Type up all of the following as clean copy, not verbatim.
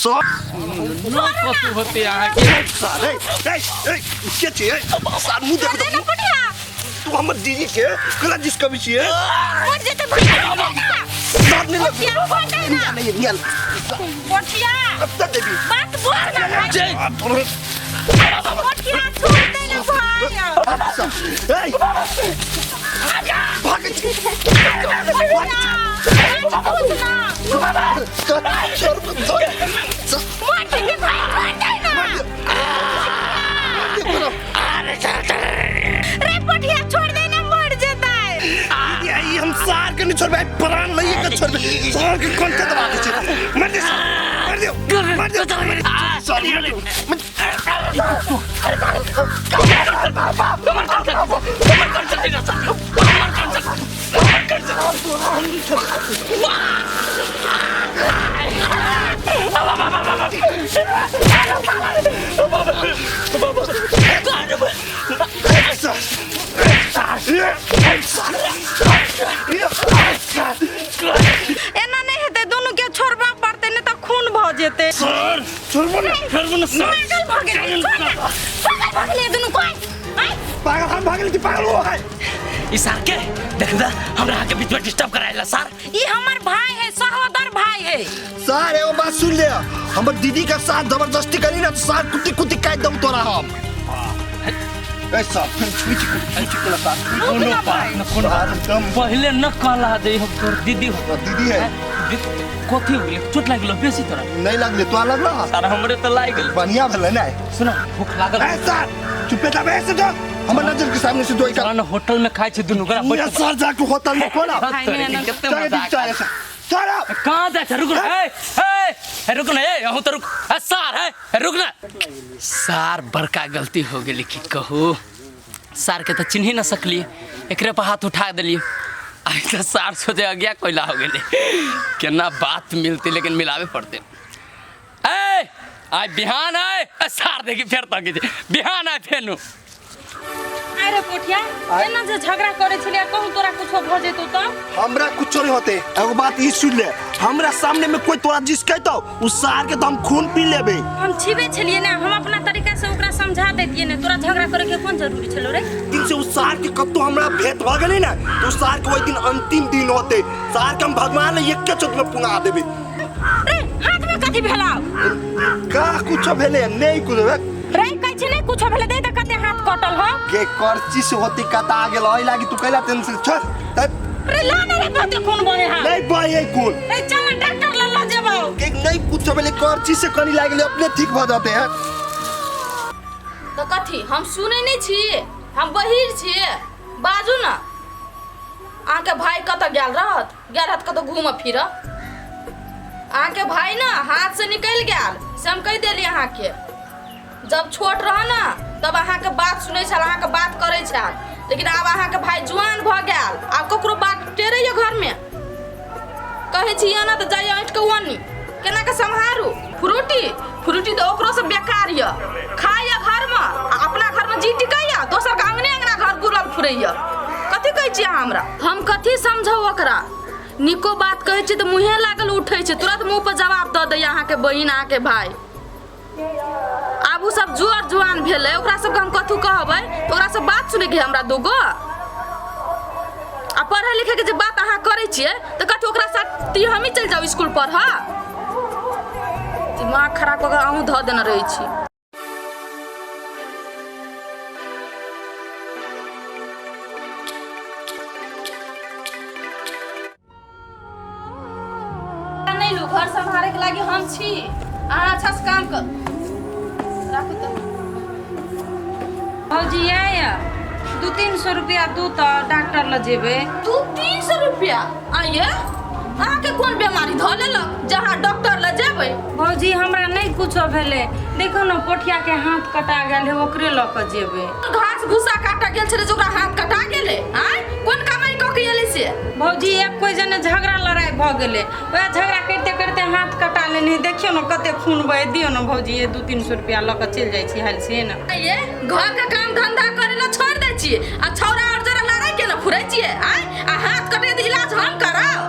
सब नो पशु होते यहाँ के सारे ए क्या चाहिए सार मुंह देखो तो तू हमर दीदी के कला जिसका भी चाहिए और जेते भाई साथ में लग नहीं नियल पोटिया अब तक देवी बात बोल ना जय पोटिया छोड़ दे ना भाई आजा भाग छोड़ देना मर जाता है यही हम सार के नहीं छोड़ भाई प्राण नहीं का छोड़ सार के कौन के दबा के मर दे मर दे सॉरी एना नहीं हेते दोनों के छोड़बा पड़ते ने तो खून भ जेते सर छोड़बो ना सर पागल भागले दोनों कोई पागल हम भागल की पागल हो है ई सार के देख दा हमरा के बीच में डिस्टर्ब कराइला सर ई हमर भाई है सहोदर भाई है सर एगो बात सुन ले हमर दीदी का साथ जबरदस्ती करी ना तो सर कुत्ती कुत्ती काट दम तोरा हम ऐसा छुई चिकला साथ कोनो बात न कोनो एकदम पहले न कहला दे हम तोर दीदी हो दीदी है कोथी हो गेल चोट लागलो बेसी तोरा नहीं लगले तो लगला सर हमरे तो लाग गेल बढ़िया भेले ना सुनो भूख लागल ए सर चुपे जा बैठ जा हमर नजर के सामने से दोई का सर होटल में खाइ छ दुनु गरा मुझे सर जा के होटल में कोना कितने मजाक सर कहां जा रुक ए रुक ना ए हूं तो रुक सर है रुक ना सर बड़का गलती हो गेली की कहू सर के तो चिन्ह न सकली एकरे पर हाथ उठा देली आई तो सर सोचे अज्ञा कोइला हो गेले केना बात मिलती लेकिन मिलावे पड़ते ए आज बिहान है सर देखी फेर तक बिहान है फेनु अरे पोटिया एना जे झगड़ा करे छलिया कहू तोरा कुछो भ जेतो त हमरा कुछ नहीं होते एगो बात ई सुन ले हमरा सामने में कोई तोरा जिस कहतो उस सार के तो हम खून पी लेबे हम छिबे छलिए ना हम अपना तरीका से ओकरा समझा देतिए ने तोरा झगड़ा करे के कोन जरूरी छलो रे दिन से उस सार के कब तो हमरा भेंट भ गेलै ना तो उस सार के ओइ दिन अंतिम दिन होते सार के हम भगवान ने एक के चोट में पुना देबे रे हाथ में कथि भेलाव का कुछ भेले नहीं कुछ रे कहै छी ने कुछो भेले दे त कते हाथ कटल हो के करची से होती कता गेल ओइ लागी तू कहला टेंशन छोड़ रे ला ने रे कते खून बहे हा नहीं भाई ये कौन रे चल डॉक्टर ला जेबो के नहीं कुछ भेले करची से कनी लागले अपने ठीक भ जाते हैं तो कथी हम सुने नहीं छी हम बहिर छी बाजू ना आके भाई कत गेल रहत कत घूम फिर आके भाई ना हाथ से निकल गेल से हम कह देली अहाँ के जब छोट रह ना तब अहाँ के बात सुनै छल अहाँ के बात करै छल लेकिन अब अहाँ के भाई जुआन भ गेल आब ककरो बात टेरैया घर में कहै छी ना तो जाइए ऐठ के वनी केना के सम्हारू फ्रूटी तो ओकरो से बेकार य खाइया घर में अपना घर में जी टिकैया दोसर के अंगना घर बुलल फुरैया कथी कहै छी हमरा हम कथी समझौ ओकरा निको बात कहै छी तो मुंहे लागल उठै छै तुरंत मुंह पर जवाब द दै अहाँ के बहिन अहाँ के भाई आब उ सब जुआर जुआन भेलै ओकरा सब हम कथू कहबै तो ओकरा सब बात सुनै के हमरा दुगो आ पढ़े लिखे के जे बात अहाँ करै छियै तो कथी ओकरा साथ हम ही चल जाऊ स्कूल पढ़ दिमाग खराब कऽ अहूँ धऽ देने रहै छी नहीं लो घर संभाले के लागी हम छी अहाँ अच्छा से काम कर राखू तो भौजी आया 200-300 रुपया दू तो डॉक्टर ल जेबे 200-300 रुपया आइए अहाँ के कोन बीमारी धऽ लेलक जहाँ डॉक्टर ल जेबै भौजी हमरा नहीं कुछो भेले देखो न पोठिया के हाथ कटा गेल है ओकरे ल के जेबे घास भूसा काटा गेल छले जोकरा हाथ कटा गेले आय कोन कमाई क के एले से भौजी एक कोई जने झगड़ा लड़ाई भ गेले ओए झगड़ा करते करते हाथ कटा लेनी देखियो न कते खून बह दियो न भौजी ये 200-300 रुपया ल के चल जाई छी हाल से न ये घर के काम धंधा करे ला छोड़ दै छी आ छौरा और जरा लड़ाई के न फुरै छी आय आ हाथ कटे त इलाज हम कराओ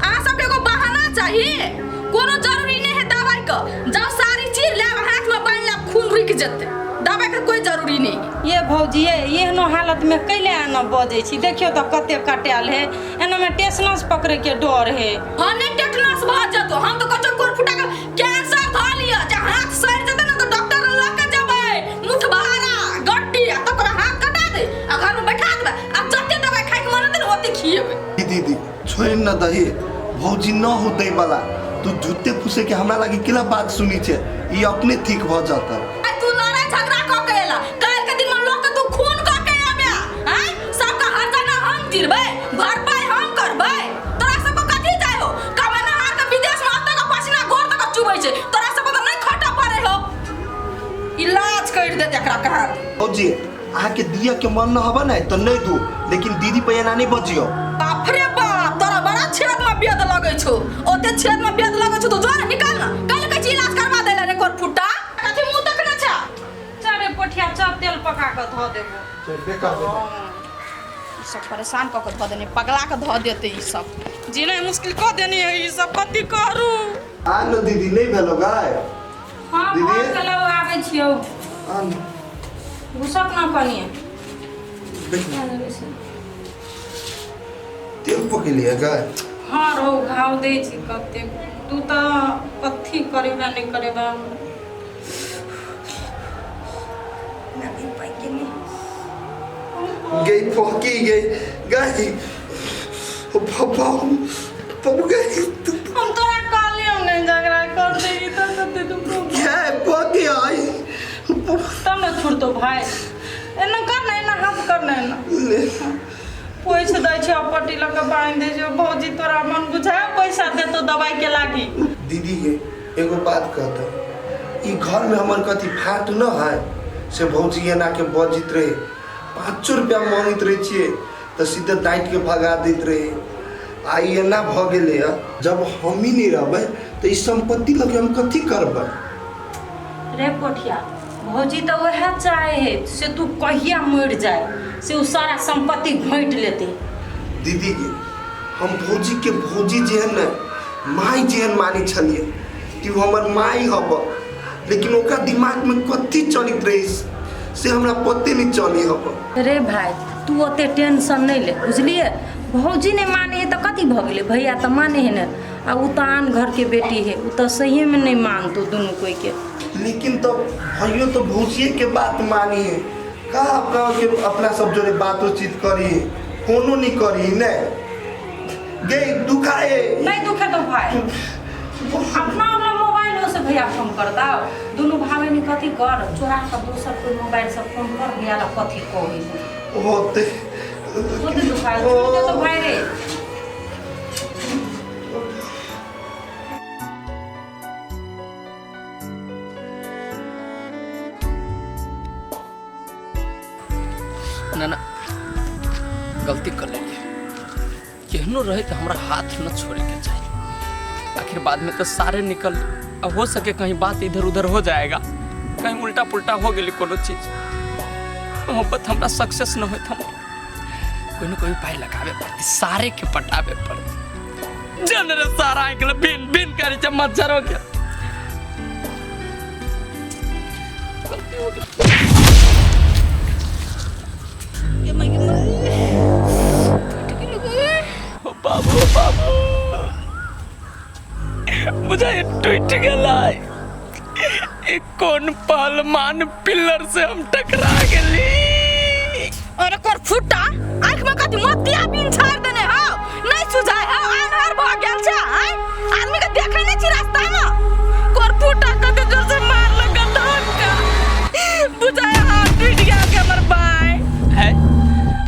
आ सब के एगो बहाना चाहिए कोनो जरूरी नहीं है दवाई का जाओ जेतै, दबाइ के कोई जरूरी नहीं। ये भौजी ये एहनो हालत में कैले आना बजे छी, देखियो तो कते कटाल है, एना में टेसनस पकड़े के डर है। हाँ नहीं टेटनस भ जतो, हम तो कचो कोर फुटा के कैंसर ध लिया, जे हाथ सड़ जेतै ना तो डॉक्टर ल के जेबै, मुठ बहारा गट्टी आ तो ओकरा हाथ कटा दे आ घर में बैठा देबै, आ जते दवाई खाइ के मन हेतै ना ओते खिएबै। दीदी छोड़ न दही, भौजी न होते वाला तू जूते फुसे के हमरा लगी किला बात सुनी छे, ये अपने ठीक भ जाता। आ तू लड़ाई झगड़ा क के एला, काल के दिन में लोग के तू खून क के आबे, हैं सबका हरजाना हम दिरबै, भरपाई हम करबै। तोरा सब को कथि चाहि हो, कमाना हार के विदेश में आते का पसीना गोर तक चुबै छै, तोरा सब को तो नहीं खटा पड़े हो। इलाज कर दे एकरा कहा। भौजी आके दिया के मन न हबा नहीं तो नहीं दू, लेकिन दीदी पे ना नहीं बजियो। बाप रे बाप, तोरा बड़ा छेद में बेद लगै छौ, ओते छेद में बेद लगै छौ तो जो निकाल ना, काल के इलाज करवा देला रे कोर फुटा। कथि मुंह तकना छ, चरे पोठिया चप तेल पका के ध देबो। चल बेकार ई सब परेशान क के ध देने, पगला के ध देते ई सब, जीना मुश्किल क देने है ई सब, कथि करू। आ न दीदी नहीं भेलो गाय। हां दीदी? फोन के लो आबै छियौ, आ न घुसक ना कनिए। तेल पके लिया गाय। हाँ रो घाव दे छी कते, तू तो कथी करेबा नहीं करेबा। नहीं पाई के नहीं गई पकी गई गाय। ओ पापा पापा गई हम तोरा काले हम नहीं झगड़ा कर देगी तो कते तू क्या पकी आई तब न छोड़ तो भाई, एना करना एना हाथ करना एना पैसा दै छै पट्टी लग के बांध दे छै। भौजी तोरा मन बुझाय पैसा दे तो दवाई के लागी। दीदी ये एगो बात कहता, ई घर में हमर कथी फाट न है से भौजी एना के बजित रहे, 500 रुपया मांगित रहे छिए तो सीधे डांट के भगा देत रहे। आई एना भ गेले है, जब हम ही नहीं रहबै तो ई संपत्ति लगे हम कथी करबै। रे पोठिया भौजी तो वह चाहे है से तू कहिया मर जाए, से उ सारा संपत्ति घोंट लेते। दीदी जी हम भौजी के भौजी जेहन न माई जेहन मानी छलिए कि वो हमर माई हब, लेकिन ओकरा दिमाग में कथी चलित रही से हमरा पते नहीं चली हब। रे भाई तू ओते टेंशन नहीं ले, बुझलिए। भौजी ने माने है तो कथी भ गेले, भैया तो माने है न, आ उ तो आन घर के बेटी है, उ तो सही में नहीं मानतो दोनों कोई के। लेकिन तो भैया तो भौजिए के बात मानी है, का अपना सब जोड़े बातचीत करी, कोनो नहीं करी ने गई दुखाए नहीं दुखे तो भाई अपना अपना मोबाइल से भैया फोन कर दाओ, दोनों भाई ने कथी कर चोरा के दूसर कोई मोबाइल से फोन कर भैया ला कथी कही होते होते दुखाए तो भाई रे। ना गलती कर लेलिए, केहनो रहे तो हमारा हाथ न छोड़े के चाहिए। आखिर बाद में तो सारे निकल, अब हो सके कहीं बात इधर उधर हो जाएगा, कहीं उल्टा पुल्टा हो गई कोनो चीज, मोहब्बत हमारा सक्सेस न हो, कोई न कोई उपाय लगावे पड़ती, सारे के पटावे पड़ती। जन रे सारा आइकल बिन बिन करे जब मच्छर हो गया, गलती हो गई। बाबू बाबू मुझे टूट गया, कौन पहलवान पिलर से हम टकरा गए। अरे कोर फुटा आंख में कथि मोतिया बिन छाड़ देने हो, नहीं सुझाय हो, आनहर भ गेल छ। आदमी के देखे नहीं छी रास्ता में, कोर फुटा कते जोर से मार लगा धक्का, बुझाय हाथ टूट गया के हमर भाई है।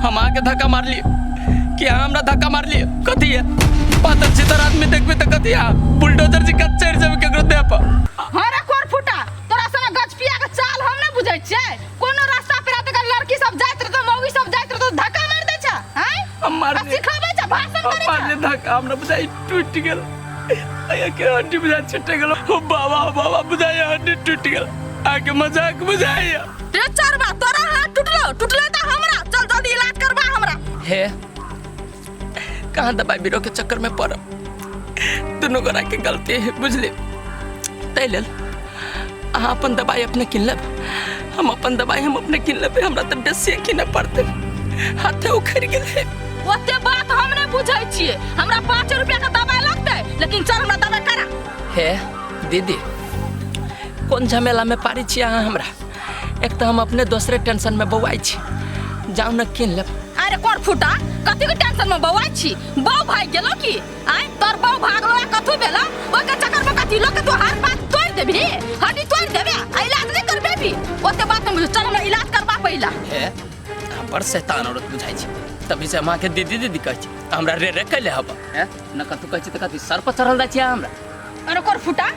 हम आके धक्का मार लिए कि हमरा धक्का मार लिए, कथी है पातर चितर आदमी देखबे त कथी है बुलडोजर जी कच्चर जब केकरो दे पर। अरे कोर फुटा तोरा सना गछपिया के चाल हम नहीं बुझै छै, कोनो रास्ता पे रात के लड़की सब जाइत रह तो मौगी सब जाइत रह तो धक्का मार दे छ, हैं हम मार आ सिखाबै छ भाषण करे छ। मार ले धक्का हमरा बुझाई टूट गेल, आया के हड्डी बुझा छूट गेल। ओ बाबा बाबा बुझाई हड्डी टूट गेल, आके मजाक बुझाई रे चारबा तोरा हाथ टूटले त हमरा चल जल्दी इलाज करबा हमरा। है कहाँ दवाई बीरो के चक्कर में पड़ब, दोनों गोरा के गलती है बुझले। तै लेल अहाँ अपन दवाई अपने किन लेब, हम अपन दवाई हम अपने किन लेब। हमरा तो बेसी किने पड़ते, हाथे उखड़ गेले। ओते बात हम नहीं बुझै छियै। हमरा 5 रुपया का दवाई लगतै, लेकिन चल हमरा दवाई करा। हे दीदी, कौन झमेला में पारी छी अहाँ हमरा? एक तो हम अपने दूसरे टेंशन में बौआई छी, जाऊ न किन लेब। अरे कोर फुटा, कथी के टेंशन में बौआई छी? बौ भाग गेलो की? आय तोर बौ भागलो कथु भेला? ओके चक्कर में कथी लोग के तो हर बात तोड़ देबी, हड्डी तोड़ देबे, आ इलाज नहीं करबे भी। ओते बात में चल हमरा इलाज करबा पहिला। हे बड़ शैतान औरत बुझाई छी, तभी से माँ के दीदी दीदी कहै छी। हमरा रे रे कैले हब हैं न कथु कहै छी त कथी सर पर चढ़ल जाय छी हमरा। अरे कोर फुटा,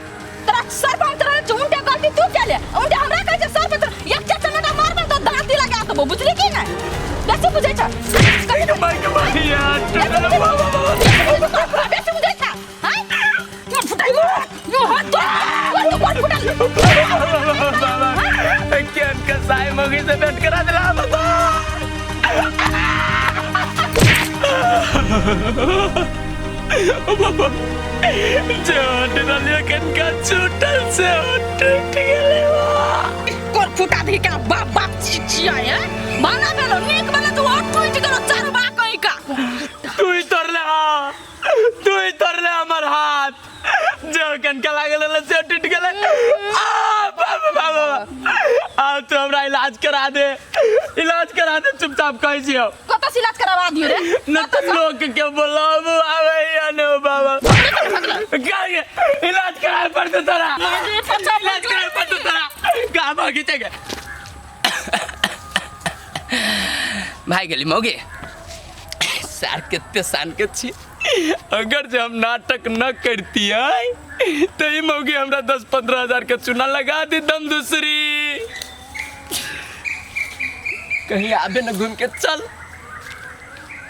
तोरा सर पर तोरा झुंडे गलती तू केले, उंडे हमरा कहै छै सर पर एक चचमटा मारबे तो दांती लगा देबो, बुझली की नहीं? बेसी बुझै छ कथी के मार के मारी यार। बेसी बुझै छ हां कोर फुटा यो हाथ तो कोर फुटा केन के साई मगी से भेंट करा दिला बता। जोड़ डालियो केन का छूटल से टूट गेले कोर फुटा दी का बाप बाप चिचिया है माना बेलो नीक बने तो और टूट गेलो चार बा कहीं का। तू ही तोड़ ले हमर हाथ, जो केन का लागल से टूट गेले। आ तू हमरा इलाज करा दे चुपचाप कह जियो। कत से इलाज करवा दियो रे? न तो लोग के बोलब आवे या न बाबा गागे इलाज कराए पड़ते तोरा, इलाज कराए पड़ते तोरा का भागी चगे भाई गेली मौगे। सार कितने सान के छी, अगर जो हम नाटक न करती है तो ये मौगी हमरा 10-15 हजार के चूना लगा दी दम दूसरी। कहीं आबे न घूम के चल।